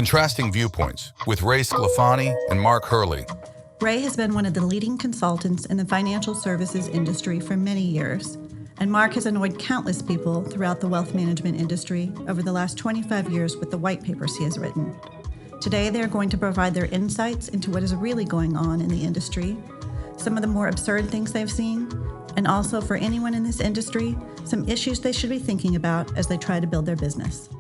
Contrasting Viewpoints with Ray Sclafani and Mark Hurley. Ray has been one of the leading consultants in the financial services industry for many years, and Mark has annoyed countless people throughout the wealth management industry over the last 25 years with the white papers he has written. Today, they are going to provide their insights into what is really going on in the industry, some of the more absurd things they've seen, and also for anyone in this industry, some issues they should be thinking about as they try to build their business.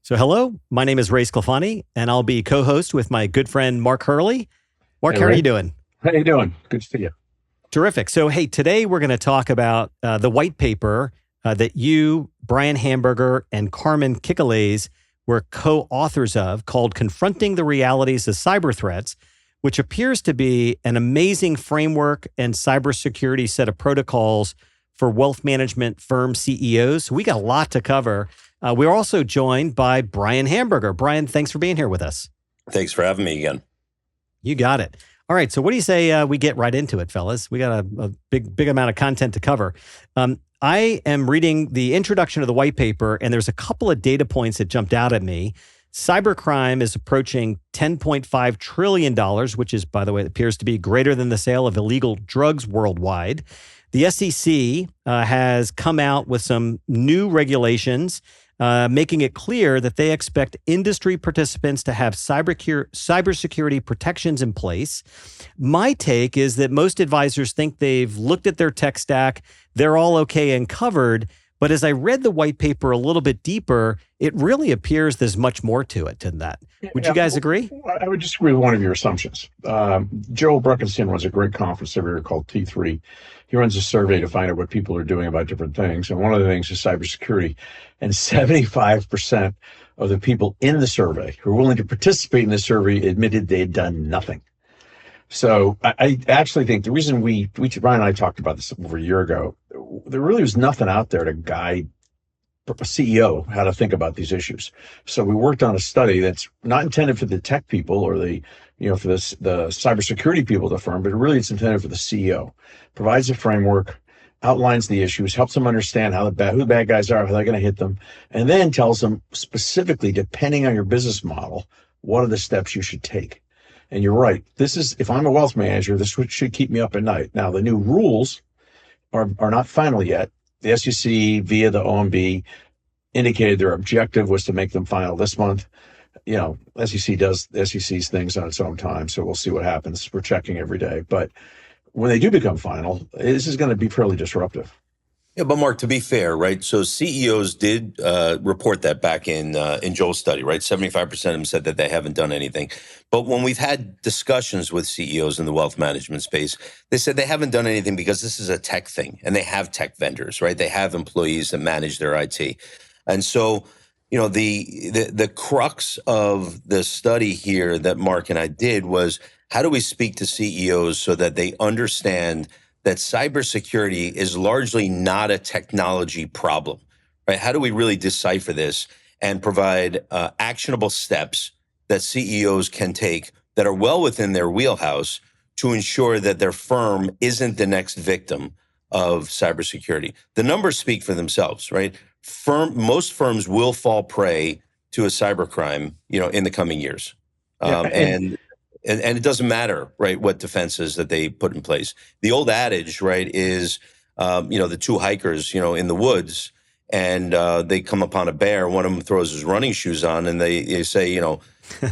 So hello, my name is Ray Sclafani, and I'll be co-host with my good friend Mark Hurley. Mark, hey, how Ray. are you doing? How you doing? Good to see you. Terrific. So hey, today we're going to talk about the white paper that you, Brian Hamburger, and Carmen Kikales were co-authors of, called Confronting the Realities of Cyber Threats, which appears to be an amazing framework and cybersecurity set of protocols for wealth management firm CEOs. So we got a lot to cover. We're also joined by Brian Hamburger. Brian, thanks for being here with us. Thanks for having me again. You got it. All right. So what do you say we get right into it, fellas? We got a big amount of content to cover. I am reading the introduction of the white paper, and there's a couple of data points that jumped out at me. Cybercrime is approaching $10.5 trillion, which is, by the way, appears to be greater than the sale of illegal drugs worldwide. The SEC has come out with some new regulations, making it clear that they expect industry participants to have cybersecurity protections in place. My take is that most advisors think they've looked at their tech stack, they're all okay and covered. But as I read the white paper a little bit deeper, it really appears there's much more to it than that. Would you guys agree? I would disagree with one of your assumptions. Joe Bruckenstein runs a great conference every year called T3. He runs a survey to find out what people are doing about different things. And one of the things is cybersecurity. And 75% of the people in the survey who are willing to participate in the survey admitted they had done nothing. So I actually think the reason Brian and I talked about this over a year ago, there really was nothing out there to guide a CEO how to think about these issues. So we worked on a study that's not intended for the tech people or the cybersecurity people of the firm, but really it's intended for the CEO. Provides a framework, outlines the issues, helps them understand who the bad guys are, how they're going to hit them, and then tells them specifically, depending on your business model, what are the steps you should take. And you're right. If I'm a wealth manager, this should keep me up at night. Now, the new rules are not final yet. The SEC via the OMB indicated their objective was to make them final this month. You know, SEC does SEC's things on its own time, so we'll see what happens. We're checking every day. But when they do become final, this is going to be fairly disruptive. Yeah, but Mark, to be fair, right? So CEOs did report that back in Joel's study, right? 75% of them said that they haven't done anything. But when we've had discussions with CEOs in the wealth management space, they said they haven't done anything because this is a tech thing, and they have tech vendors, right? They have employees that manage their IT, and so you know the crux of the study here that Mark and I did was how do we speak to CEOs so that they understand that cybersecurity is largely not a technology problem, right? How do we really decipher this and provide actionable steps that CEOs can take that are well within their wheelhouse to ensure that their firm isn't the next victim of cybersecurity? The numbers speak for themselves, right? Most firms will fall prey to a cybercrime, in the coming years, and it doesn't matter, right, what defenses that they put in place. The old adage, right, is, the two hikers, in the woods, and they come upon a bear. One of them throws his running shoes on, and they say, what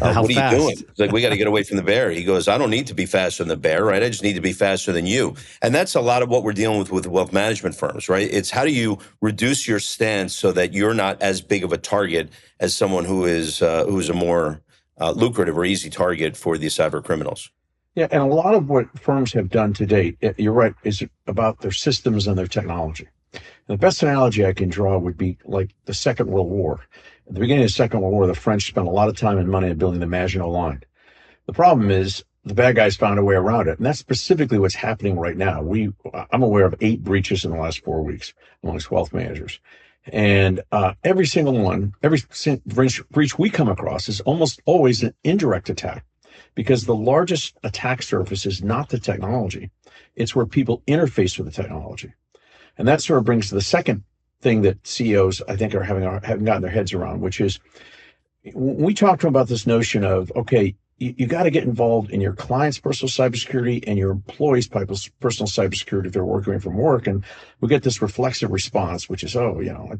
are you doing? It's like, we got to get away from the bear. He goes, I don't need to be faster than the bear, right? I just need to be faster than you. And that's a lot of what we're dealing with wealth management firms, right? It's how do you reduce your stance so that you're not as big of a target as someone who's a more lucrative or easy target for these cyber criminals. Yeah, and a lot of what firms have done to date, you're right, is about their systems and their technology. And the best analogy I can draw would be like the Second World War. At the beginning of the Second World War, the French spent a lot of time and money on building the Maginot Line. The problem is the bad guys found a way around it, and that's specifically what's happening right now. I'm aware of 8 breaches in the last 4 weeks amongst wealth managers. And every single one, every breach we come across is almost always an indirect attack, because the largest attack surface is not the technology. It's where people interface with the technology. And that sort of brings to the second thing that CEOs, I think, haven't gotten their heads around, which is when we talk to them about this notion of, okay, you got to get involved in your client's personal cybersecurity and your employees' personal cybersecurity if they're working from work. And we get this reflexive response, which is, I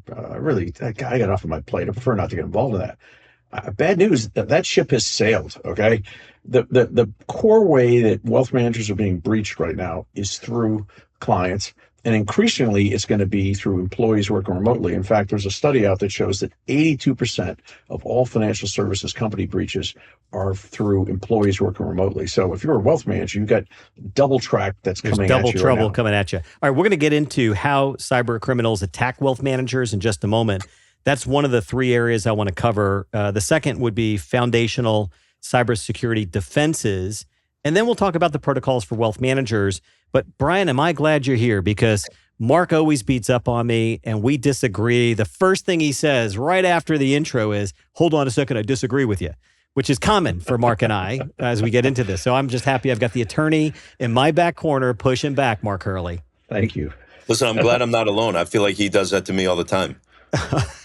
got enough on my plate. I prefer not to get involved in that. Bad news, that ship has sailed, okay? The core way that wealth managers are being breached right now is through clients. And increasingly, it's going to be through employees working remotely. In fact, there's a study out that shows that 82% of all financial services company breaches are through employees working remotely. So if you're a wealth manager, you've got double track that's coming at you. There's double trouble coming at you. All right, we're going to get into how cyber criminals attack wealth managers in just a moment. That's one of the three areas I want to cover. The second would be foundational cybersecurity defenses. And then we'll talk about the protocols for wealth managers. But Brian, am I glad you're here? Because Mark always beats up on me and we disagree. The first thing he says right after the intro is, hold on a second, I disagree with you, which is common for Mark and I as we get into this. So I'm just happy I've got the attorney in my back corner pushing back, Mark Hurley. Thank you. Listen, I'm glad I'm not alone. I feel like he does that to me all the time.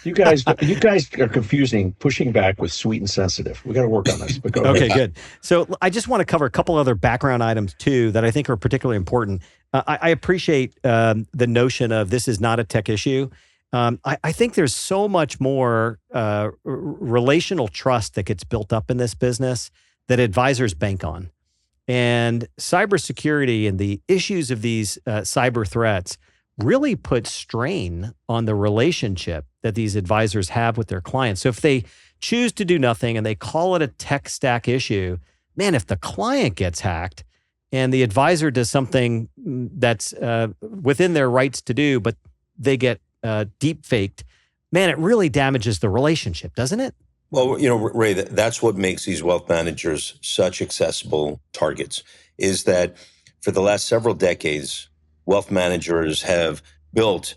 You guys are confusing pushing back with sweet and sensitive. We got to work on this. But go ahead. Okay, good. So I just want to cover a couple other background items too that I think are particularly important. I appreciate the notion of this is not a tech issue. I think there's so much more relational trust that gets built up in this business that advisors bank on. And cybersecurity and the issues of these cyber threats really put strain on the relationship that these advisors have with their clients. So if they choose to do nothing and they call it a tech stack issue, man, if the client gets hacked and the advisor does something that's within their rights to do, but they get deep faked, man, it really damages the relationship, doesn't it? Well, Ray, that's what makes these wealth managers such accessible targets, is that for the last several decades, wealth managers have built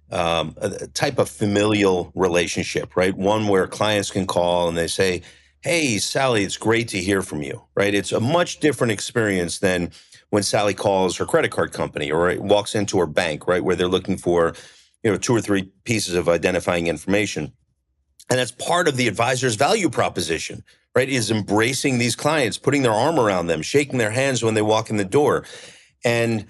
a type of familial relationship, right? One where clients can call and they say, hey, Sally, it's great to hear from you, right? It's a much different experience than when Sally calls her credit card company or walks into her bank, right? Where they're looking for, 2 or 3 pieces of identifying information. And that's part of the advisor's value proposition, right? Is embracing these clients, putting their arm around them, shaking their hands when they walk in the door. And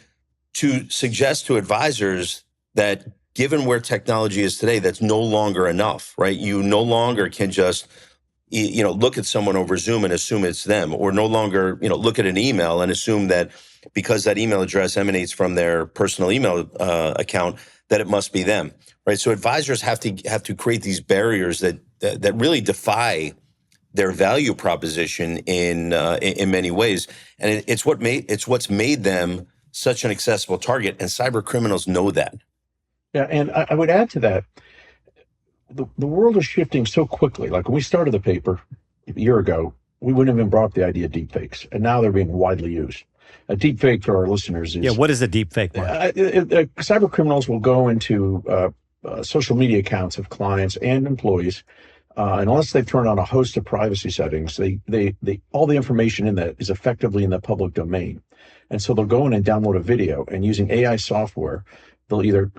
to suggest to advisors that given where technology is today, that's no longer enough, right? You no longer can just, look at someone over Zoom and assume it's them, or no longer, look at an email and assume that because that email address emanates from their personal email account, that it must be them, right? So advisors have to create these barriers that really defy their value proposition in many ways, and it's what's made them such an accessible target, and cyber criminals know that. Yeah, and I would add to that, the world is shifting so quickly. Like when we started the paper a year ago, we wouldn't have even brought up the idea of deepfakes, and now they're being widely used. A deepfake for our listeners is... Yeah, what is a deepfake, Mark? Cyber criminals will go into social media accounts of clients and employees, and unless they've turned on a host of privacy settings, they all the information in that is effectively in the public domain. And so they'll go in and download a video, and using AI software, they'll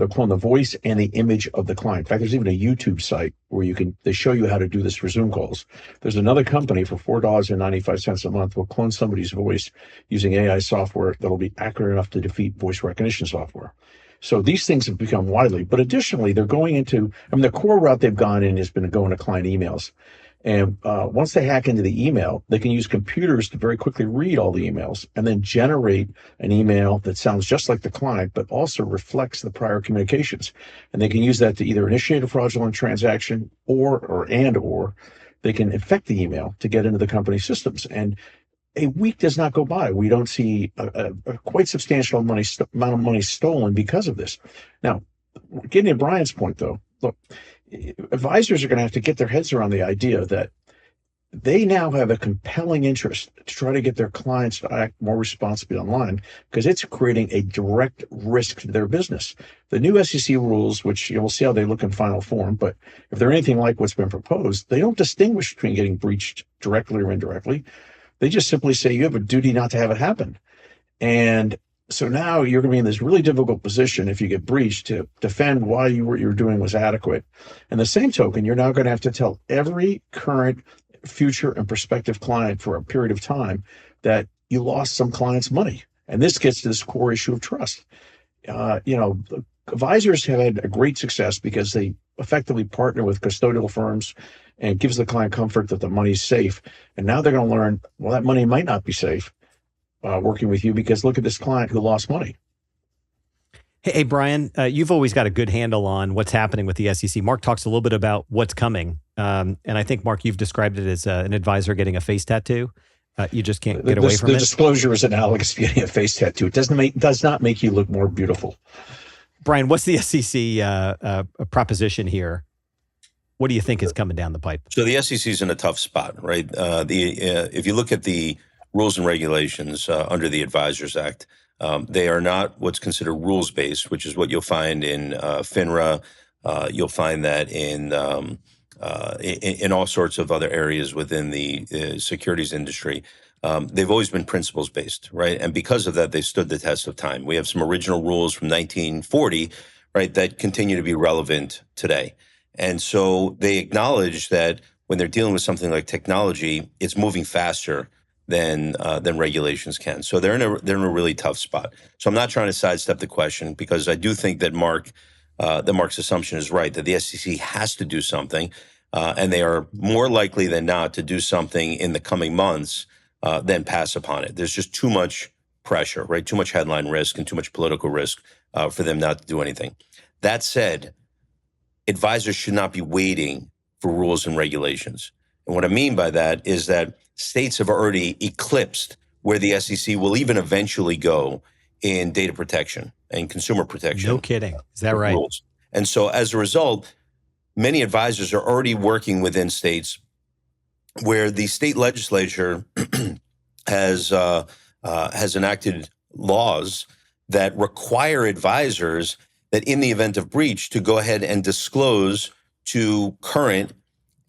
clone the voice and the image of the client. In fact, there's even a YouTube site where they show you how to do this for Zoom calls. There's another company for $4.95 a month will clone somebody's voice using AI software that'll be accurate enough to defeat voice recognition software. So these things have become widely, but additionally, they're going into, the core route they've gone in has been to go into client emails. And once they hack into the email, they can use computers to very quickly read all the emails and then generate an email that sounds just like the client, but also reflects the prior communications. And they can use that to either initiate a fraudulent transaction or they can infect the email to get into the company systems. And a week does not go by. We don't see a quite substantial amount of money stolen because of this. Now, getting to Brian's point, though, look, advisors are going to have to get their heads around the idea that they now have a compelling interest to try to get their clients to act more responsibly online because it's creating a direct risk to their business. The new SEC rules, which we'll see how they look in final form, but if they're anything like what's been proposed, they don't distinguish between getting breached directly or indirectly. They just simply say you have a duty not to have it happen. And So now you're going to be in this really difficult position if you get breached to defend why what you were doing was adequate. And the same token, you're now going to have to tell every current, future, and prospective client for a period of time that you lost some client's money. And this gets to this core issue of trust. Advisors have had a great success because they effectively partner with custodial firms and gives the client comfort that the money's safe. And now they're going to learn, well, that money might not be safe working with you because look at this client who lost money. Hey, Brian, you've always got a good handle on what's happening with the SEC. Mark talks a little bit about what's coming. And I think, Mark, you've described it as an advisor getting a face tattoo. You just can't get away from it. The disclosure is analogous to getting a face tattoo. It does not make you look more beautiful. Brian, what's the SEC proposition here? What do you think is coming down the pipe? So the SEC is in a tough spot, right? If you look at the rules and regulations under the Advisors Act, they are not what's considered rules-based, which is what you'll find in FINRA. You'll find that in all sorts of other areas within the securities industry. They've always been principles-based, right? And because of that, they stood the test of time. We have some original rules from 1940, right, that continue to be relevant today. And so they acknowledge that when they're dealing with something like technology, it's moving faster than regulations can. So they're in a really tough spot. So I'm not trying to sidestep the question because I do think that Mark's assumption is right, that the SEC has to do something, and they are more likely than not to do something in the coming months than pass upon it. There's just too much pressure, right? Too much headline risk and too much political risk for them not to do anything. That said, advisors should not be waiting for rules and regulations. And what I mean by that is that states have already eclipsed where the SEC will even eventually go in data protection and consumer protection. No kidding. Is that right? Rules. And so as a result, many advisors are already working within states where the state legislature has enacted laws that require advisors that in the event of breach to go ahead and disclose to current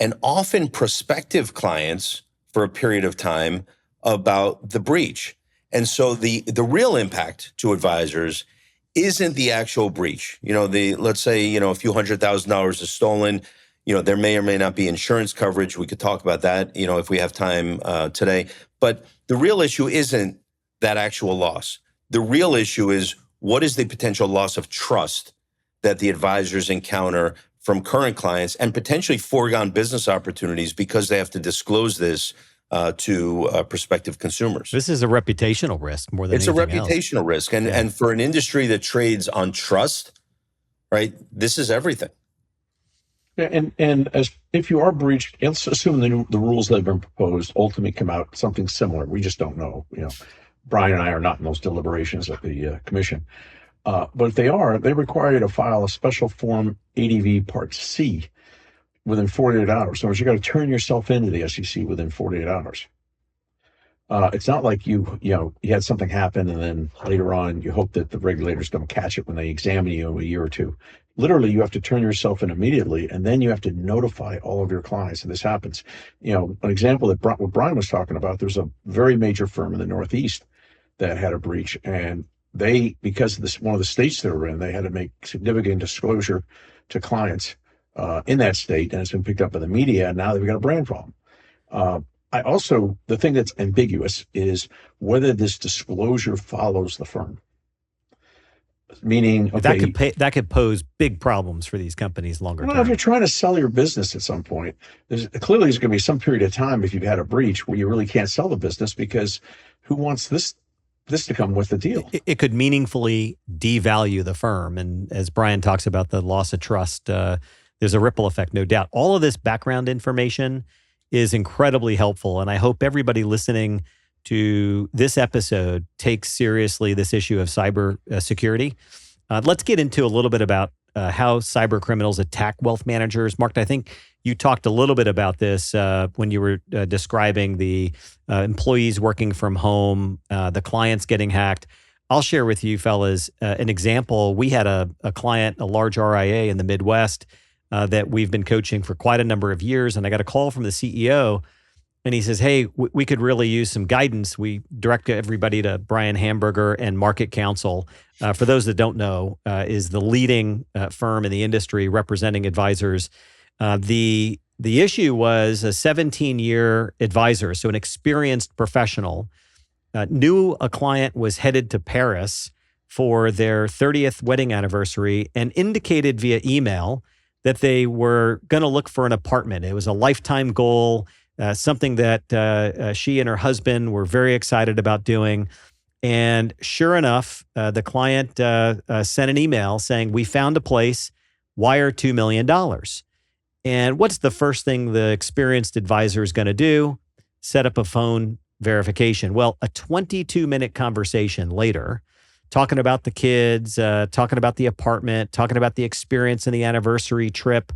and often prospective clients for a period of time about the breach. And so the real impact to advisors isn't the actual breach. Let's say, a few $100,000 is stolen. There may or may not be insurance coverage. We could talk about that, if we have time today. But the real issue isn't that actual loss. The real issue is what is the potential loss of trust that the advisors encounter from current clients and potentially foregone business opportunities because they have to disclose this to prospective consumers. This is a reputational risk more than anything else. It's a reputational risk. And for an industry that trades on trust, right, this is everything. Yeah, and as if you are breached, let's assume the rules that have been proposed ultimately come out something similar. We just don't know. Brian and I are not in those deliberations at the commission. But if they are, they require you to file a special form ADV Part C within 48 hours. So you got to turn yourself into the SEC within 48 hours. It's not like you had something happen and then later on you hope that the regulators don't catch it when they examine you in a year or two. Literally, you have to turn yourself in immediately, and then you have to notify all of your clients that this happens. An example that what Brian was talking about, there's a very major firm in the Northeast that had a breach, and they, because of this, one of the states they were in, they had to make significant disclosure to clients in that state, and it's been picked up by the media, and now they've got a brand problem. The thing that's ambiguous is whether this disclosure follows the firm. Meaning, okay, that could pose big problems for these companies longer term. If you're trying to sell your business at some point, there's going to be some period of time if you've had a breach where you really can't sell the business because who wants this to come with the deal? It could meaningfully devalue the firm, and as Brian talks about the loss of trust, there's a ripple effect, no doubt. All of this background information is incredibly helpful, and I hope everybody listening to this episode takes seriously this issue of cyber security. Let's get into a little bit about how cyber criminals attack wealth managers. Mark, I think you talked a little bit about this when you were describing the employees working from home, the clients getting hacked. I'll share with you, fellas, an example. We had a client, a large RIA in the Midwest that we've been coaching for quite a number of years, and I got a call from the CEO and he says, hey, we could really use some guidance. We direct everybody to Brian Hamburger and Market Counsel. For those that don't know, is the leading firm in the industry representing advisors. The issue was a 17-year advisor, so an experienced professional, knew a client was headed to Paris for their 30th wedding anniversary and indicated via email that they were going to look for an apartment. It was a lifetime goal, something that she and her husband were very excited about doing. And sure enough, the client sent an email saying, we found a place, wire $2 million. And what's the first thing the experienced advisor is going to do? Set up a phone verification. Well, a 22-minute conversation later, talking about the kids, talking about the apartment, talking about the experience in the anniversary trip,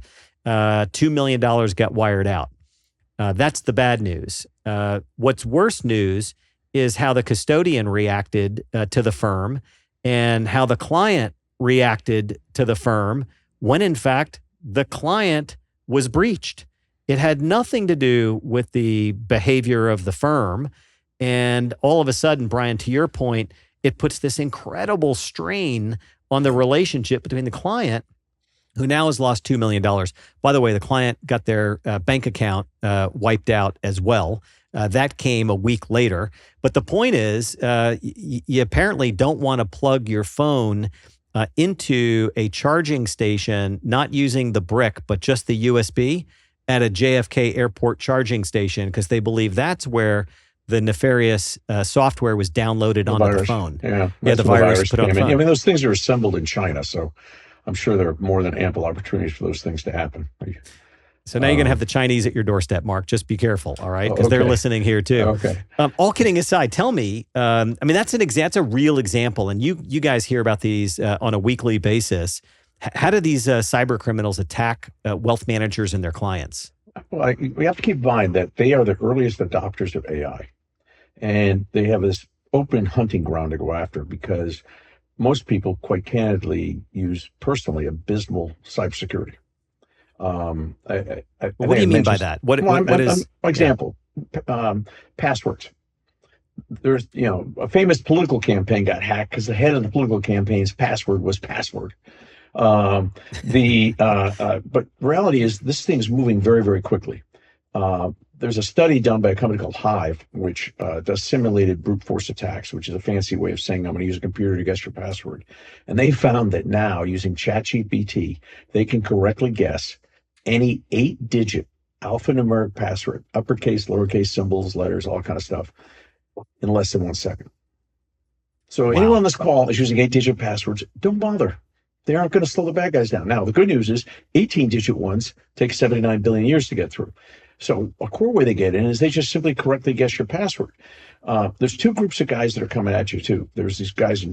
$2 million got wired out. That's the bad news. What's worse news is how the custodian reacted to the firm and how the client reacted to the firm when, in fact, the client was breached. It had nothing to do with the behavior of the firm. And all of a sudden, Brian, to your point, it puts this incredible strain on the relationship between the client, who now has lost $2 million. By the way, the client got their bank account wiped out as well. That came a week later. But the point is, you apparently don't want to plug your phone into a charging station, not using the brick, but just the USB at a JFK airport charging station, because they believe that's where the nefarious software was downloaded onto the phone. Yeah, the virus put on the phone. I mean, those things are assembled in China, so I'm sure there are more than ample opportunities for those things to happen. So now you're going to have the Chinese at your doorstep, Mark. Just be careful, all right? Because they're listening here too. Okay. All kidding aside, tell me, I mean, that's a real example, and you guys hear about these on a weekly basis. How do these cyber criminals attack wealth managers and their clients? Well, we have to keep in mind that they are the earliest adopters of AI, and they have this open hunting ground to go after, because most people, quite candidly, use personally abysmal cybersecurity. What do you mean by that? What is example? Passwords. There's, a famous political campaign got hacked because the head of the political campaign's password was password. But reality is this thing's moving very, very quickly. There's a study done by a company called Hive, which does simulated brute force attacks, which is a fancy way of saying I'm going to use a computer to guess your password. And they found that now, using ChatGPT, they can correctly guess any 8-digit alphanumeric password, uppercase, lowercase, symbols, letters, all kind of stuff, in less than 1 second. So anyone on this call is using 8-digit passwords, don't bother. They aren't going to slow the bad guys down. Now, the good news is 18-digit ones take 79 billion years to get through. So a core way they get in is they just simply correctly guess your password. There's two groups of guys that are coming at you too. There's these guys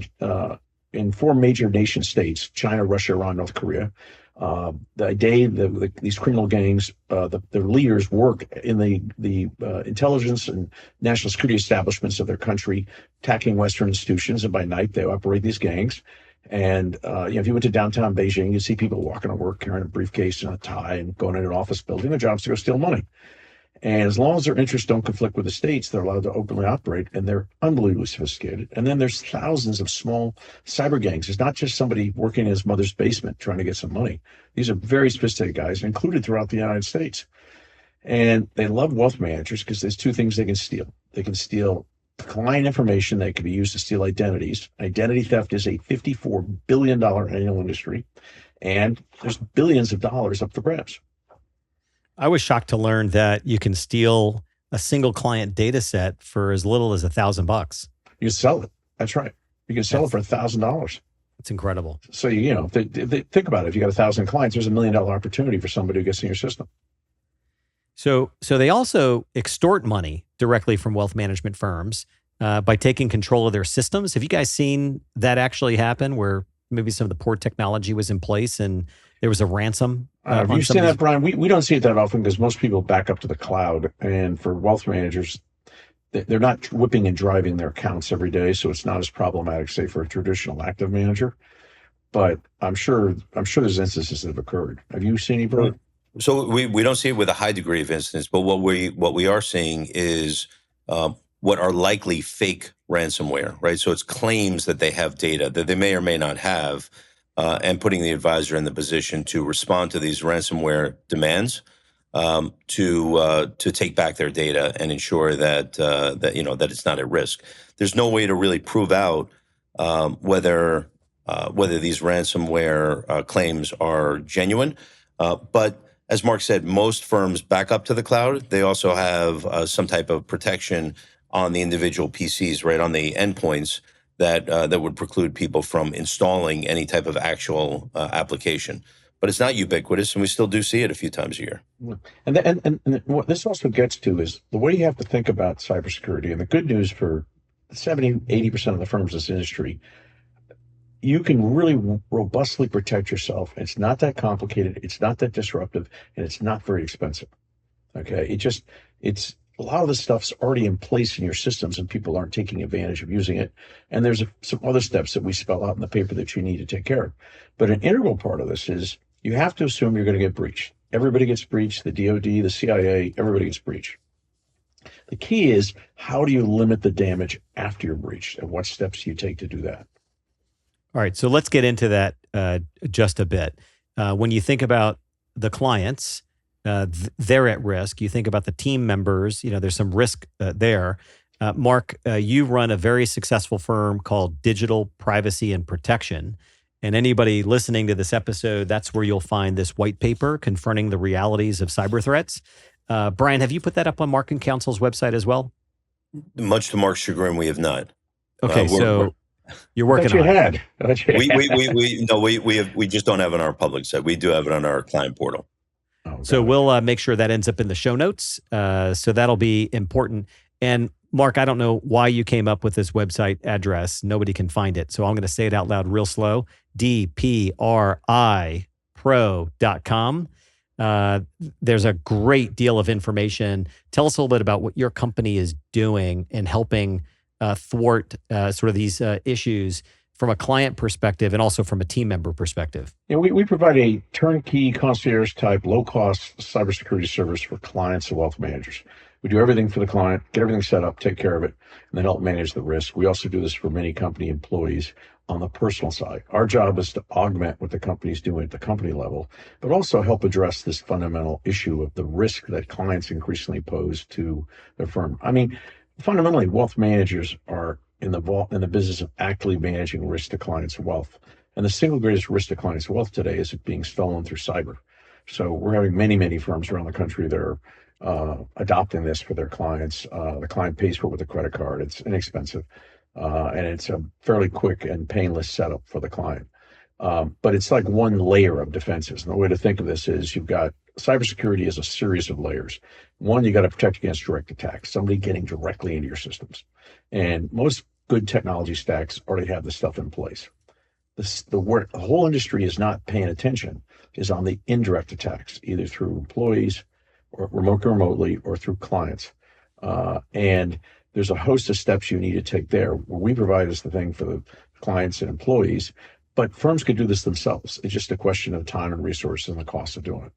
in 4 major nation states: China, Russia, Iran, North Korea. These criminal gangs, their leaders work in the intelligence and national security establishments of their country, attacking Western institutions, and by night they operate these gangs. And if you went to downtown Beijing, you see people walking to work carrying a briefcase and a tie and going in an office building. Their job's to go steal money. And as long as their interests don't conflict with the states, they're allowed to openly operate, and they're unbelievably sophisticated. And then there's thousands of small cyber gangs. It's not just somebody working in his mother's basement trying to get some money. These are very sophisticated guys, included throughout the United States. And they love wealth managers because there's 2 things they can steal. They can steal client information that can be used to steal identities. Identity theft is a $54 billion annual industry, and there's billions of dollars up for grabs. I was shocked to learn that you can steal a single client data set for as little as $1,000. You can sell it. That's right. You can sell it for $1,000. It's incredible. So, think about it. If you got 1,000 clients, there's $1 million opportunity for somebody who gets in your system. So they also extort money directly from wealth management firms by taking control of their systems. Have you guys seen that actually happen, where maybe some of the poor technology was in place and there was a ransom? Have you seen that, Brian? We don't see it that often because most people back up to the cloud. And for wealth managers, they're not whipping and driving their accounts every day, so it's not as problematic, say, for a traditional active manager. But I'm sure there's instances that have occurred. Have you seen any, Brian? So we don't see it with a high degree of incidence, but what we are seeing is what are likely fake ransomware, right? So it's claims that they have data that they may or may not have, and putting the advisor in the position to respond to these ransomware demands, to take back their data and ensure that that it's not at risk. There's no way to really prove out whether these ransomware claims are genuine, but as Mark said, most firms back up to the cloud. They also have some type of protection on the individual PCs, right, on the endpoints that would preclude people from installing any type of actual application. But it's not ubiquitous, and we still do see it a few times a year. And what this also gets to is the way you have to think about cybersecurity. And the good news for 70-80% of the firms in this industry, you can really robustly protect yourself. It's not that complicated. It's not that disruptive, and it's not very expensive. Okay. It's a lot of the stuff's already in place in your systems, and people aren't taking advantage of using it. And there's some other steps that we spell out in the paper that you need to take care of. But an integral part of this is you have to assume you're going to get breached. Everybody gets breached. The DoD, the CIA, everybody gets breached. The key is, how do you limit the damage after you're breached, and what steps do you take to do that? All right, so let's get into that just a bit. When you think about the clients, they're at risk. You think about the team members, there's some risk there. Mark, you run a very successful firm called Digital Privacy and Protection. And anybody listening to this episode, that's where you'll find this white paper confronting the realities of cyber threats. Brian, have you put that up on Mark and Counsel's website as well? Much to Mark's chagrin, we have not. Okay, you're working on it. We just don't have it on our public site. We do have it on our client portal. So we'll make sure that ends up in the show notes. So that'll be important. And Mark, I don't know why you came up with this website address. Nobody can find it. So I'm going to say it out loud real slow. DPRIpro.com. There's a great deal of information. Tell us a little bit about what your company is doing in helping thwart sort of these issues from a client perspective and also from a team member perspective. Yeah, we provide a turnkey concierge type, low cost cybersecurity service for clients and wealth managers. We do everything for the client, get everything set up, take care of it, and then help manage the risk. We also do this for many company employees on the personal side. Our job is to augment what the company's doing at the company level, but also help address this fundamental issue of the risk that clients increasingly pose to their firm. I mean, fundamentally, wealth managers are in the business of actively managing risk to clients' wealth. And the single greatest risk to clients' wealth today is it being stolen through cyber. So we're having many, many firms around the country that are adopting this for their clients. The client pays for it with a credit card. It's inexpensive. And it's a fairly quick and painless setup for the client. But it's like one layer of defenses. And the way to think of this is you've got cybersecurity as a series of layers. One, you got to protect against direct attacks, somebody getting directly into your systems. And most good technology stacks already have this stuff in place. The whole industry is not paying attention is on the indirect attacks, either through employees or remotely or through clients. And there's a host of steps you need to take there. What we provide is the thing for the clients and employees, but firms could do this themselves. It's just a question of time and resources and the cost of doing it.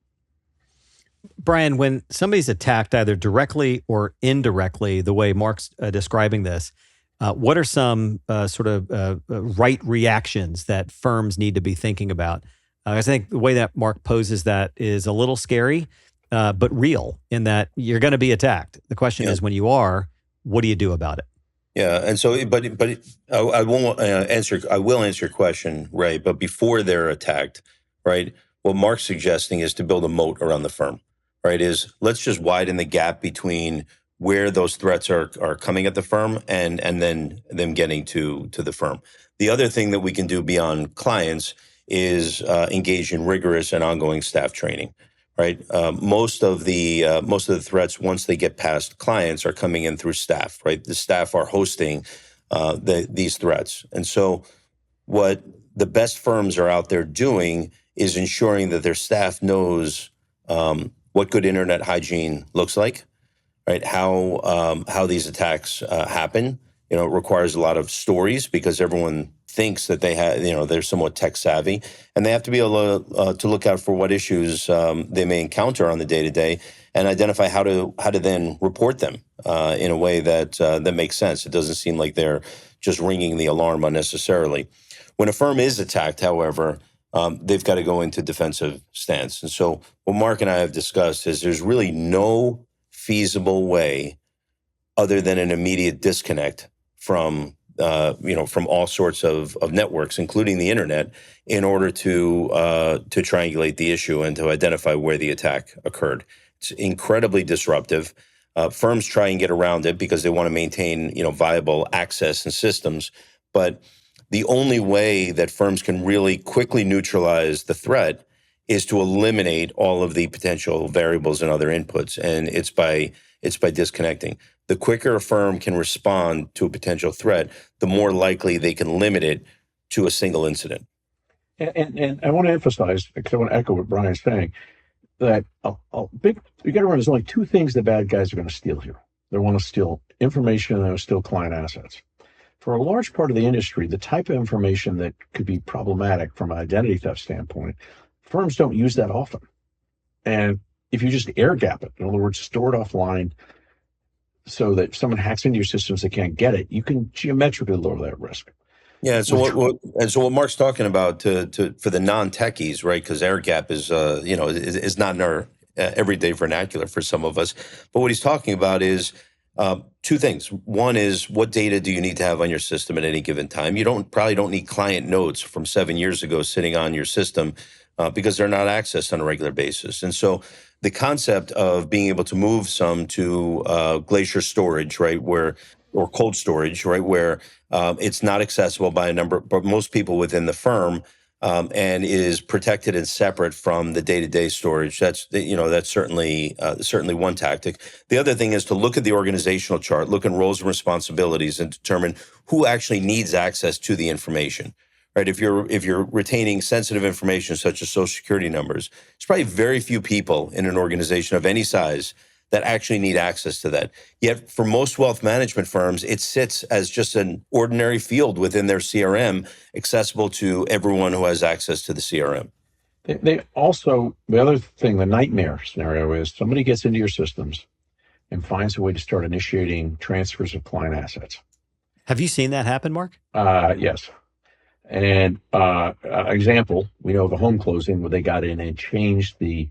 Brian, when somebody's attacked either directly or indirectly, the way Mark's describing this, what are some sort of right reactions that firms need to be thinking about? I think the way that Mark poses that is a little scary, but real in that you're going to be attacked. The question is, when you are, what do you do about it? Yeah, and so, but I won't answer. I will answer your question, Ray. But before they're attacked, right? What Mark's suggesting is to build a moat around the firm, right? Is let's just widen the gap between where those threats are coming at the firm and then them getting to the firm. The other thing that we can do beyond clients is engage in rigorous and ongoing staff training. Right, most of the threats, once they get past clients, are coming in through staff. Right, the staff are hosting these threats, and so what the best firms are out there doing is ensuring that their staff knows what good internet hygiene looks like. Right, how these attacks happen, It requires a lot of stories because everyone thinks that they're somewhat tech savvy, and they have to be able to look out for what issues they may encounter on the day to day, and identify how to then report them in a way that makes sense. It doesn't seem like they're just ringing the alarm unnecessarily. When a firm is attacked, however, they've got to go into defensive stance. And so what Mark and I have discussed is there's really no feasible way other than an immediate disconnect from all sorts of networks, including the internet, in order to triangulate the issue and to identify where the attack occurred. It's incredibly disruptive. Firms try and get around it because they want to maintain, viable access and systems. But the only way that firms can really quickly neutralize the threat is to eliminate all of the potential variables and other inputs, and it's by disconnecting. The quicker a firm can respond to a potential threat, the more likely they can limit it to a single incident. And I want to emphasize, because I want to echo what Brian's saying, that you got to remember there's only two things the bad guys are going to steal here. They want to steal information and they want to steal client assets. For a large part of the industry, the type of information that could be problematic from an identity theft standpoint, firms don't use that often. And if you just air gap it, in other words, store it offline so that if someone hacks into your systems, they can't get it, you can geometrically lower that risk. Yeah. So what Mark's talking about for the non-techies, right? Because air gap is not in our everyday vernacular for some of us. But what he's talking about is two things. One is, what data do you need to have on your system at any given time? You probably don't need client notes from 7 years ago sitting on your system because they're not accessed on a regular basis. And so the concept of being able to move some to glacier storage, right, or cold storage, right, where it's not accessible by but most people within the firm, and is protected and separate from the day-to-day storage. That's certainly one tactic. The other thing is to look at the organizational chart, look at roles and responsibilities, and determine who actually needs access to the information. Right? If you're retaining sensitive information such as social security numbers, there's probably very few people in an organization of any size that actually need access to that. Yet for most wealth management firms, it sits as just an ordinary field within their CRM, accessible to everyone who has access to the CRM. They also, the other thing, the nightmare scenario is somebody gets into your systems and finds a way to start initiating transfers of client assets. Have you seen that happen, Mark? Yes. And example, we know of a home closing where they got in and changed the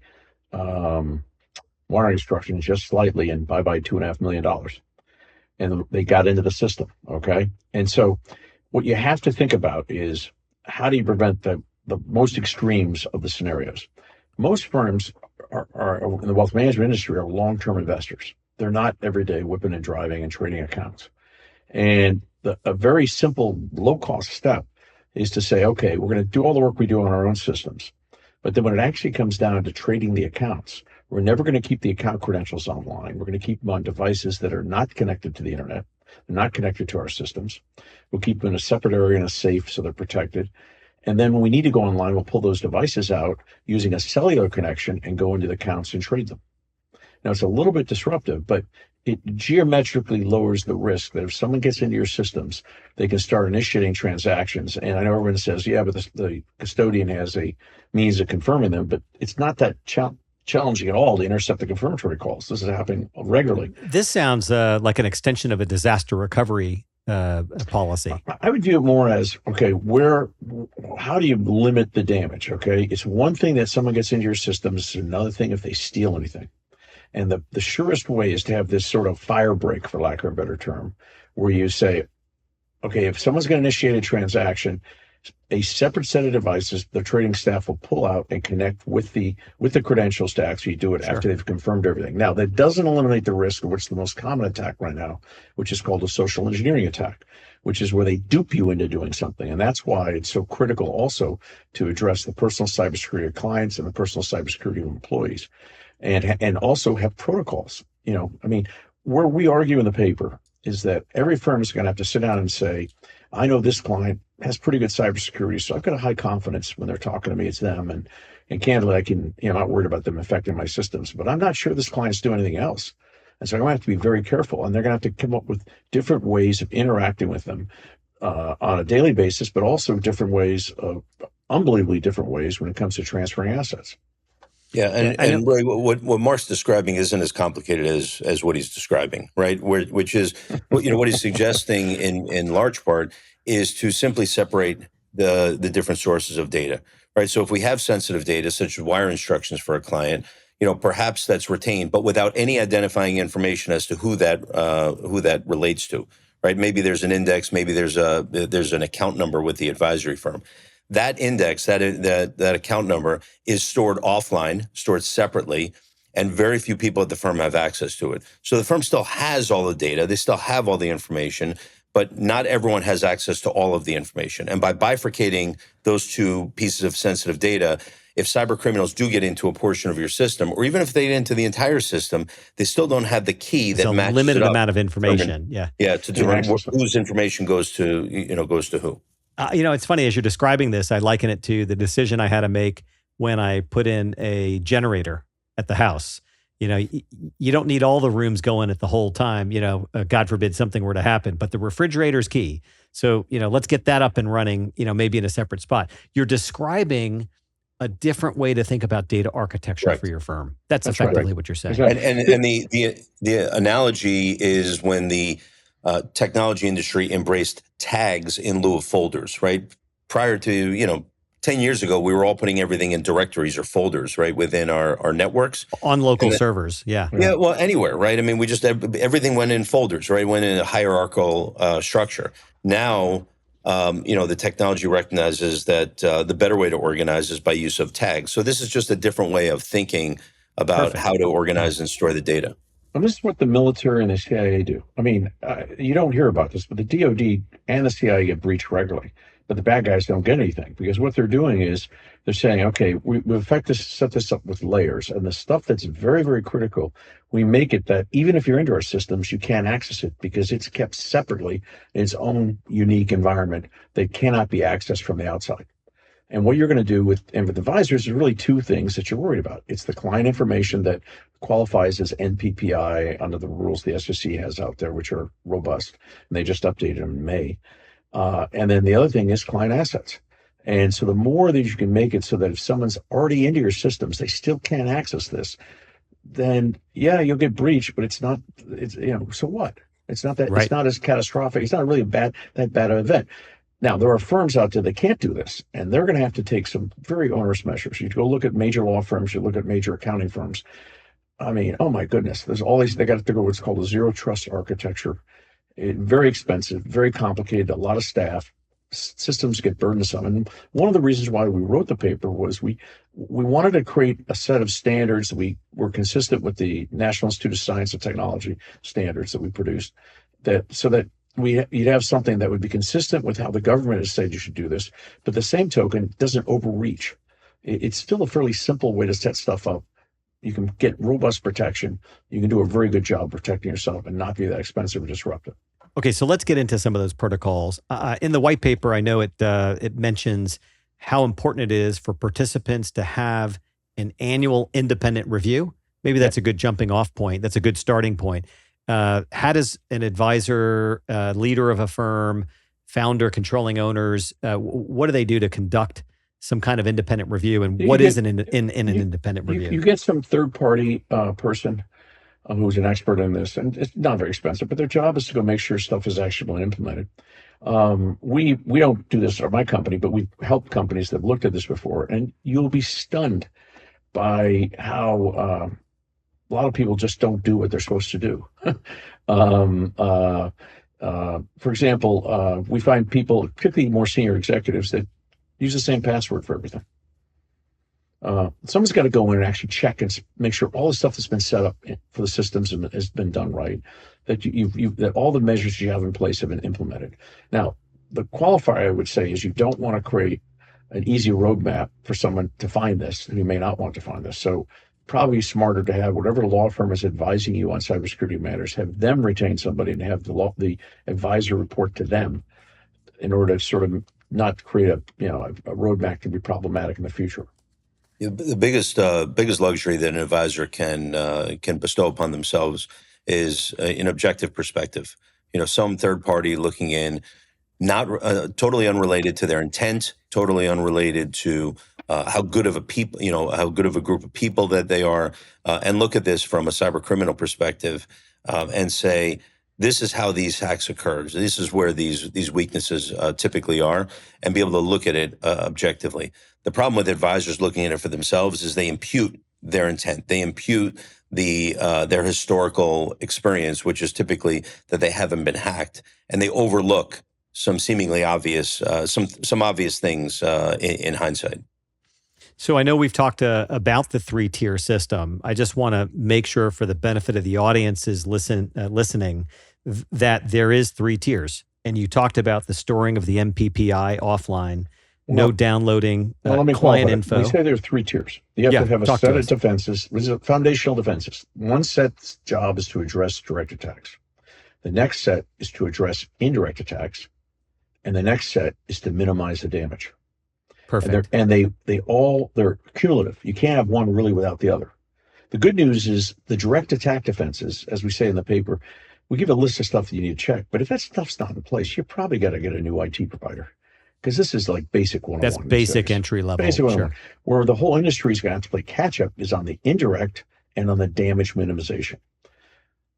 wiring instructions just slightly and by $2.5 million. And they got into the system, okay? And so what you have to think about is, how do you prevent the most extremes of the scenarios? Most firms are in the wealth management industry are long-term investors. They're not every day whipping and driving and trading accounts. And a very simple, low-cost step is to say, okay, we're going to do all the work we do on our own systems. But then when it actually comes down to trading the accounts, we're never going to keep the account credentials online. We're going to keep them on devices that are not connected to the internet. They're not connected to our systems. We'll keep them in a separate area in a safe so they're protected. And then when we need to go online, we'll pull those devices out using a cellular connection and go into the accounts and trade them. Now, it's a little bit disruptive, but it geometrically lowers the risk that if someone gets into your systems, they can start initiating transactions. And I know everyone says, yeah, but the custodian has a means of confirming them, but it's not that challenging at all to intercept the confirmatory calls. This is happening regularly. This sounds like an extension of a disaster recovery policy. I would view it more as, okay, how do you limit the damage? Okay, it's one thing that someone gets into your systems, it's another thing if they steal anything. And the surest way is to have this sort of fire break, for lack of a better term, where you say, okay, if someone's going to initiate a transaction, a separate set of devices, the trading staff will pull out and connect with the credentials to actually do it after they've confirmed everything. Now, that doesn't eliminate the risk of what's the most common attack right now, which is called a social engineering attack, which is where they dupe you into doing something. And that's why it's so critical also to address the personal cybersecurity of clients and the personal cybersecurity of employees, and also have protocols. Where we argue in the paper is that every firm is going to have to sit down and say, I know this client has pretty good cybersecurity, so I've got a high confidence when they're talking to me, it's them. And candidly, I can, I'm not worried about them affecting my systems, but I'm not sure this client's doing anything else. And so I'm going to have to be very careful, and they're going to have to come up with different ways of interacting with them on a daily basis, but also unbelievably different ways when it comes to transferring assets. Yeah, and Ray, what Mark's describing isn't as complicated as what he's describing, right? Which is, what he's suggesting in large part is to simply separate the different sources of data, right? So if we have sensitive data, such as wire instructions for a client, perhaps that's retained, but without any identifying information as to who that relates to, right? Maybe there's an index, maybe there's an account number with the advisory firm. That index, that account number is stored offline, stored separately, and very few people at the firm have access to it. So the firm still has all the data, they still have all the information, but not everyone has access to all of the information. And by bifurcating those two pieces of sensitive data, if cybercriminals do get into a portion of your system, or even if they get into the entire system, they still don't have the key that matches a limited it up. amount of information. To determine whose information goes to who. It's funny, as you're describing this, I liken it to the decision I had to make when I put in a generator at the house. You don't need all the rooms going at the whole time, God forbid something were to happen, but the refrigerator's key. So, let's get that up and running, maybe in a separate spot. You're describing a different way to think about data architecture for your firm. That's effectively what you're saying. Exactly. And the analogy is when the technology industry embraced tags in lieu of folders, right? Prior to, 10 years ago, we were all putting everything in directories or folders, right, within our networks. On local servers, yeah. Yeah, well, anywhere, right? I mean, everything went in folders, right? Went in a hierarchical structure. Now, the technology recognizes that the better way to organize is by use of tags. So this is just a different way of thinking about how to organize and store the data. And this is what the military and the CIA do. I mean, you don't hear about this, but the DOD and the CIA get breached regularly. But the bad guys don't get anything, because what they're doing is they're saying, okay, we've set this up with layers, and the stuff that's very, very critical, we make it that even if you're into our systems, you can't access it because it's kept separately in its own unique environment that cannot be accessed from the outside. And what you're going to do with advisors is really two things that you're worried about. It's the client information that qualifies as NPPI under the rules the SEC has out there, which are robust, and they just updated them in May. And then the other thing is client assets. And so the more that you can make it so that if someone's already into your systems, they still can't access this, then you'll get breached, but so what? It's not that, It's not as catastrophic. It's not really that bad of an event. Now, there are firms out there that can't do this, and they're going to have to take some very onerous measures. You go look at major law firms, you look at major accounting firms. I mean, oh my goodness, there's all these, they got to go what's called a zero trust architecture. Very expensive, very complicated, a lot of staff. Systems get burdensome. And one of the reasons why we wrote the paper was we wanted to create a set of standards that we were consistent with the National Institute of Science and Technology standards that we produced, so that you'd have something that would be consistent with how the government has said you should do this, but the same token doesn't overreach. It's still a fairly simple way to set stuff up. You can get robust protection. You can do a very good job protecting yourself and not be that expensive or disruptive. Okay, so let's get into some of those protocols. In the white paper, I know it mentions how important it is for participants to have an annual independent review. Maybe that's a good jumping off point. That's a good starting point. How does an advisor, leader of a firm, founder, controlling owners, what do they do to conduct some kind of independent review? And what is an independent review? You get some third-party person who's an expert in this, and it's not very expensive, but their job is to go make sure stuff is actionable and implemented. We don't do this at my company, but we've helped companies that have looked at this before, and you'll be stunned by how a lot of people just don't do what they're supposed to do. For example, we find people, particularly more senior executives, that use the same password for everything. Someone's got to go in and actually check and make sure all the stuff that's been set up for the systems has been done right, that that all the measures you have in place have been implemented. Now, the qualifier I would say is you don't want to create an easy roadmap for someone to find this who may not want to find this. So probably smarter to have whatever law firm is advising you on cybersecurity matters, have them retain somebody and have the advisor report to them in order to sort of not create a roadmap to be problematic in the future. The biggest luxury that an advisor can bestow upon themselves is an objective perspective. Some third party looking in, not totally unrelated to their intent, totally unrelated to how good of a group of people that they are, and look at this from a cyber criminal perspective and say, this is how these hacks occur. This is where these weaknesses typically are, and be able to look at it objectively. The problem with advisors looking at it for themselves is they impute their intent. They impute their historical experience, which is typically that they haven't been hacked, and they overlook some seemingly obvious, some obvious things in hindsight. So I know we've talked about the 3-tier system. I just want to make sure, for the benefit of the audiences listening, that there is 3 tiers. And you talked about the storing of the MPPI offline, no downloading let me client qualify. info. We say there are 3 tiers. You have to have a set of defenses, foundational defenses. One set's job is to address direct attacks. The next set is to address indirect attacks. And the next set is to minimize the damage. Perfect. And they're cumulative. You can't have one really without the other. The good news is the direct attack defenses, as we say in the paper, we give a list of stuff that you need to check. But if that stuff's not in place, you probably got to get a new IT provider, because this is like basic 101. That's basic entry level. Basic 101. Sure. Where the whole industry is going to have to play catch up is on the indirect and on the damage minimization.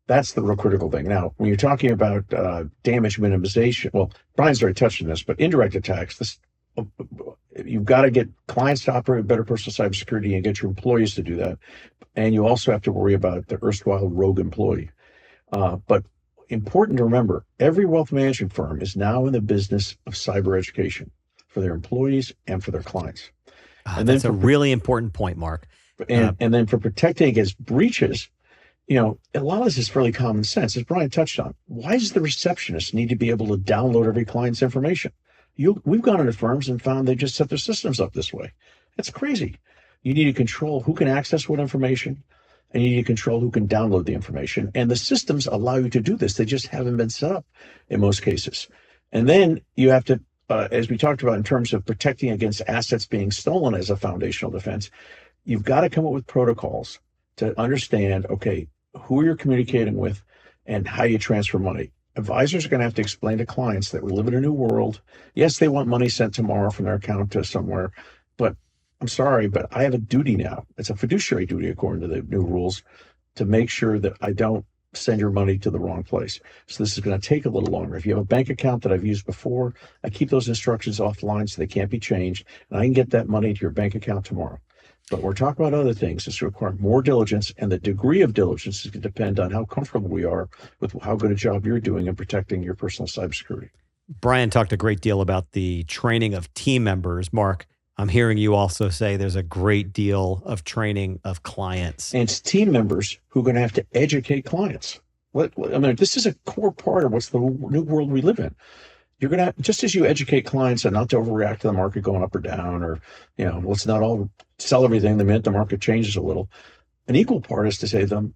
That's the real critical thing. Now, when you're talking about damage minimization, well, Brian's already touched on this, but indirect attacks, you've got to get clients to operate with better personal cybersecurity and get your employees to do that. And you also have to worry about the erstwhile rogue employee. But important to remember, every wealth management firm is now in the business of cyber education for their employees and for their clients. And that's a really important point, Mark. And then for protecting against breaches, a lot of this is fairly common sense, as Brian touched on. Why does the receptionist need to be able to download every client's information? We've gone into firms and found they just set their systems up this way. That's crazy. You need to control who can access what information, and you need to control who can download the information. And the systems allow you to do this. They just haven't been set up in most cases. And then you have to, as we talked about in terms of protecting against assets being stolen as a foundational defense, you've got to come up with protocols to understand, okay, who you're communicating with and how you transfer money. Advisors are going to have to explain to clients that we live in a new world. Yes, they want money sent tomorrow from their account to somewhere, but I'm sorry, but I have a duty now. It's a fiduciary duty, according to the new rules, to make sure that I don't send your money to the wrong place. So this is going to take a little longer. If you have a bank account that I've used before, I keep those instructions offline so they can't be changed, and I can get that money to your bank account tomorrow. But we're talking about other things. It's require more diligence, and the degree of diligence is going to depend on how comfortable we are with how good a job you're doing in protecting your personal cybersecurity. Brian talked a great deal about the training of team members. Mark, I'm hearing you also say there's a great deal of training of clients. And it's team members who are going to have to educate clients. This is a core part of what's the new world we live in. You're going to, just as you educate clients and not to overreact to the market going up or down, or, let's not all sell everything the minute the market changes a little. An equal part is to say to them,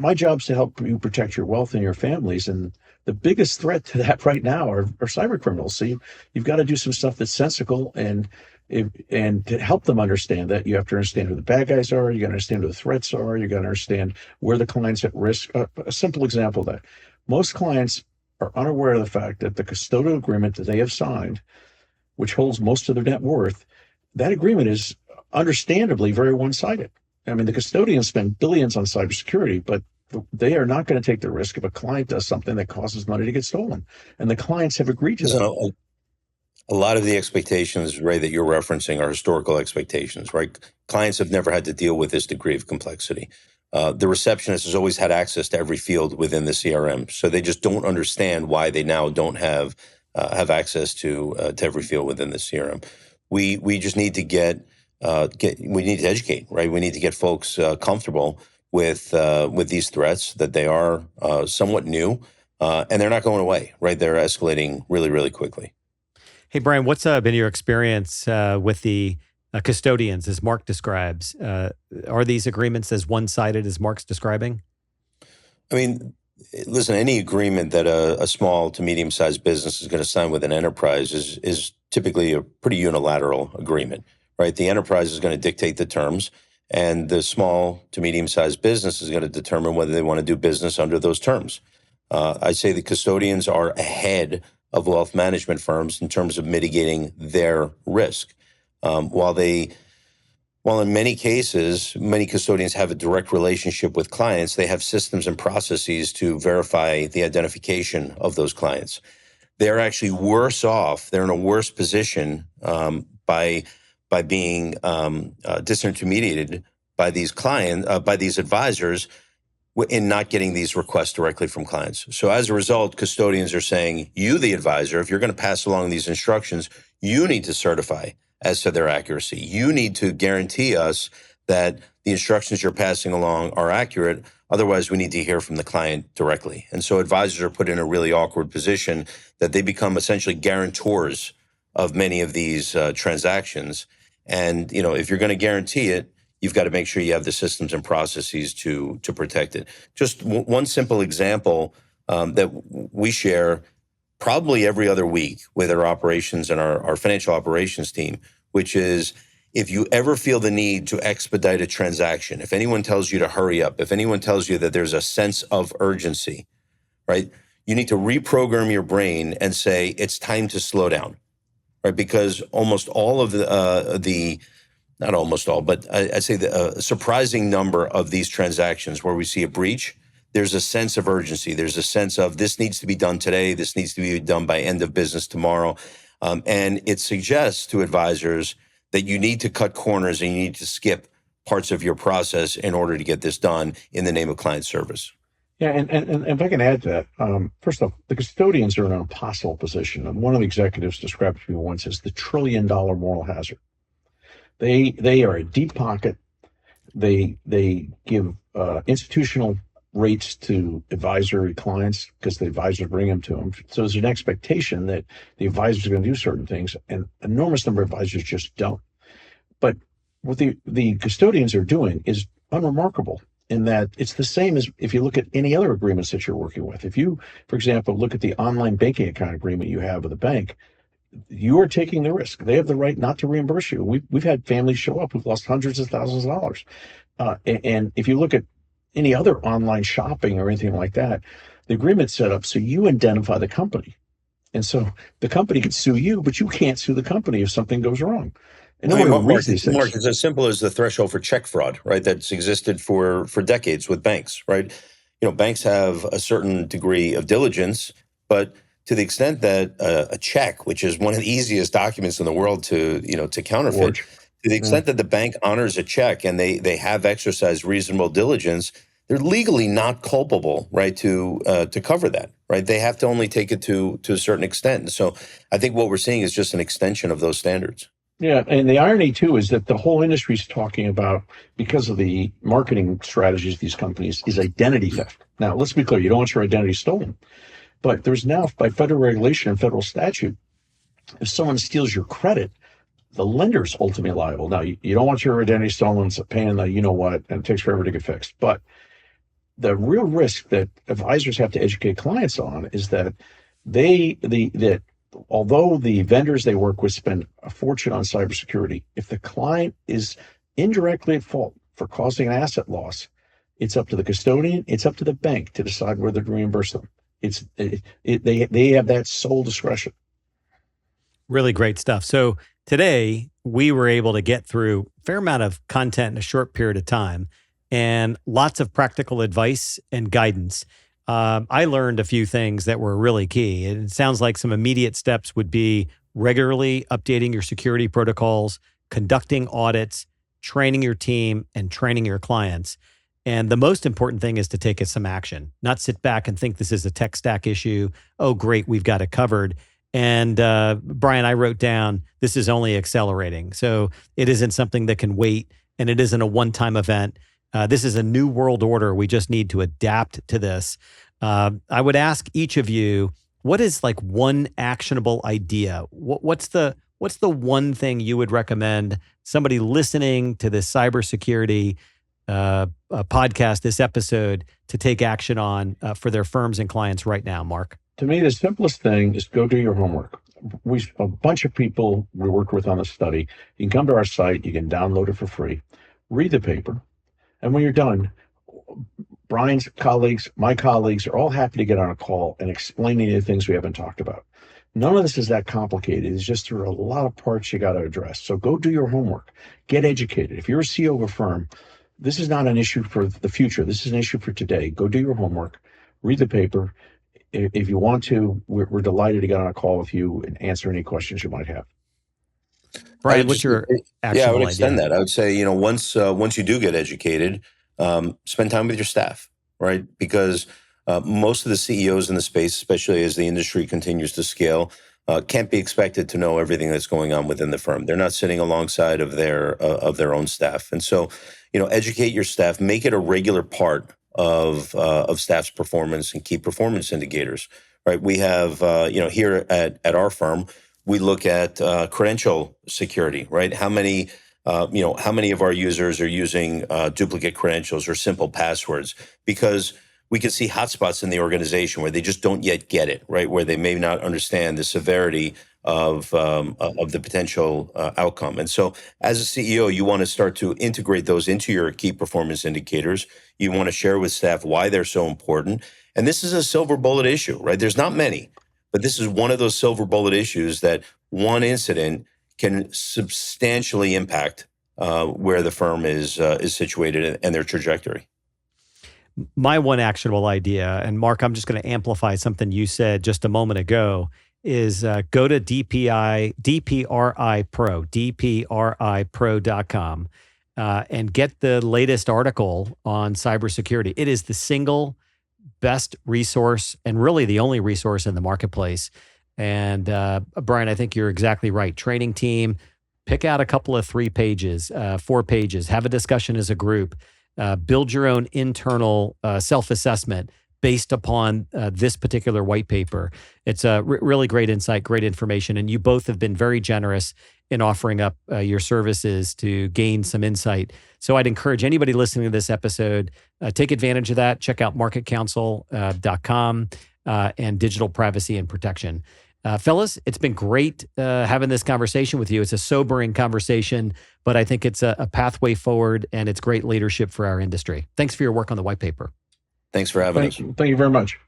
my job is to help you protect your wealth and your families. And the biggest threat to that right now are cyber criminals. So you've got to do some stuff that's sensible, and to help them understand that, you have to understand who the bad guys are. You got to understand who the threats are. You got to understand where the client's at risk. A simple example of that: most clients are unaware of the fact that the custodial agreement that they have signed, which holds most of their net worth, that agreement is understandably very one-sided. I mean, the custodians spend billions on cybersecurity, but they are not going to take the risk if a client does something that causes money to get stolen. And the clients have agreed to that. A lot of the expectations, Ray, that you're referencing are historical expectations, right? Clients have never had to deal with this degree of complexity. The receptionist has always had access to every field within the CRM, so they just don't understand why they now don't have access to every field within the CRM. We just need to we need to educate, right? We need to get folks comfortable with these threats, that they are somewhat new, and they're not going away, right? They're escalating really, really quickly. Hey, Brian, what's been your experience with the custodians, as Mark describes? Are these agreements as one-sided as Mark's describing? I mean, listen, any agreement that a small to medium-sized business is going to sign with an enterprise is typically a pretty unilateral agreement, right? The enterprise is going to dictate the terms, And the small to medium-sized business is going to determine whether they want to do business under those terms. I say the custodians are ahead of wealth management firms in terms of mitigating their risk. While in many cases, many custodians have a direct relationship with clients, they have systems and processes to verify the identification of those clients. They're actually worse off. They're in a worse position by being disintermediated by these advisors in not getting these requests directly from clients. So as a result, custodians are saying, you, the advisor, if you're going to pass along these instructions, you need to certify as to their accuracy. You need to guarantee us that the instructions you're passing along are accurate. Otherwise, we need to hear from the client directly. And so advisors are put in a really awkward position that they become essentially guarantors of many of these transactions. And, if you're going to guarantee it, you've got to make sure you have the systems and processes to protect it. Just one simple example that we share probably every other week with our operations and our financial operations team, which is if you ever feel the need to expedite a transaction, if anyone tells you to hurry up, if anyone tells you that there's a sense of urgency, right, you need to reprogram your brain and say it's time to slow down, right? Because almost all of not almost all, but I'd say a surprising number of these transactions where we see a breach, there's a sense of urgency. There's a sense of this needs to be done today. This needs to be done by end of business tomorrow. And it suggests to advisors that you need to cut corners and you need to skip parts of your process in order to get this done in the name of client service. Yeah, and if I can add to that, first off, the custodians are in an impossible position. And one of the executives described it to me once as the $1 trillion moral hazard. They are a deep pocket. They give institutional rates to advisory clients because the advisors bring them to them. So there's an expectation that the advisors are going to do certain things, and an enormous number of advisors just don't. But what the custodians are doing is unremarkable in that it's the same as if you look at any other agreements that you're working with. If you, for example, look at the online banking account agreement you have with a bank, you are taking the risk. They have the right not to reimburse you. We've had families show up who've lost hundreds of thousands of dollars. And if you look at any other online shopping or anything like that, the agreement's set up so you identify the company. And so the company can sue you, but you can't sue the company if something goes wrong. And Mark, it's as simple as the threshold for check fraud, right? That's existed for decades with banks, right? Banks have a certain degree of diligence, but to the extent that a check, which is one of the easiest documents in the world to counterfeit, to the extent that the bank honors a check and they have exercised reasonable diligence, they're legally not culpable, right, to cover that, right? They have to only take it to a certain extent. And so I think what we're seeing is just an extension of those standards. Yeah, and the irony too is that the whole industry is talking about, because of the marketing strategies of these companies, is identity theft. Now, let's be clear, you don't want your identity stolen. But there's now, by federal regulation and federal statute, if someone steals your credit, the lender's ultimately liable. Now, you don't want your identity stolen, it's a pain in the you-know-what, and it takes forever to get fixed. But the real risk that advisors have to educate clients on is that although the vendors they work with spend a fortune on cybersecurity, if the client is indirectly at fault for causing an asset loss, it's up to the custodian, it's up to the bank to decide whether to reimburse them. They have that sole discretion. Really great stuff. So today we were able to get through a fair amount of content in a short period of time and lots of practical advice and guidance. I learned a few things that were really key. It sounds like some immediate steps would be regularly updating your security protocols, conducting audits, training your team, and training your clients. And the most important thing is to take some action, not sit back and think this is a tech stack issue. Oh, great, we've got it covered. And Brian, I wrote down, this is only accelerating. So it isn't something that can wait, and it isn't a one-time event. This is a new world order. We just need to adapt to this. I would ask each of you, what is like one actionable idea? What's the one thing you would recommend somebody listening to this cybersecurity podcast, this episode, to take action on for their firms and clients right now, Mark? To me, the simplest thing is go do your homework. A bunch of people we worked with on the study. You can come to our site. You can download it for free. read the paper, and when you're done, Brian's colleagues, my colleagues are all happy to get on a call and explain any of the things we haven't talked about. None of this is that complicated. It's just there are a lot of parts you got to address. So go do your homework, get educated. If you're a CEO of a firm, this is not an issue for the future. This is an issue for today. Go do your homework, read the paper. If you want to, we're delighted to get on a call with you and answer any questions you might have. Brian, what's your actionable I would extend idea? that. I would say, once you do get educated, spend time with your staff, right? Because most of the CEOs in the space, especially as the industry continues to scale, can't be expected to know everything that's going on within the firm. They're not sitting alongside of their own staff, and so educate your staff. Make it a regular part of staff's performance and key performance indicators. Right? We have here at our firm, we look at credential security. Right? How many of our users are using duplicate credentials or simple passwords? Because we can see hotspots in the organization where they just don't yet get it, right? Where they may not understand the severity of the potential outcome. And so as a CEO, you want to start to integrate those into your key performance indicators. You want to share with staff why they're so important. And this is a silver bullet issue, right? There's not many, but this is one of those silver bullet issues that one incident can substantially impact where the firm is situated and their trajectory. My one actionable idea, and Mark, I'm just going to amplify something you said just a moment ago, is go to DPRI Pro, DPRIPro.com, and get the latest article on cybersecurity. It is the single best resource and really the only resource in the marketplace. And Brian, I think you're exactly right. Training team, pick out a couple of 3 pages, 4 pages, have a discussion as a group. Build your own internal self-assessment based upon this particular white paper. It's a really great insight, great information, and you both have been very generous in offering up your services to gain some insight. So I'd encourage anybody listening to this episode, take advantage of that. Check out marketcouncil.com and digital privacy and protection. Fellas, it's been great having this conversation with you. It's a sobering conversation, but I think it's a pathway forward, and it's great leadership for our industry. Thanks for your work on the white paper. Thanks for having us. Thank you very much.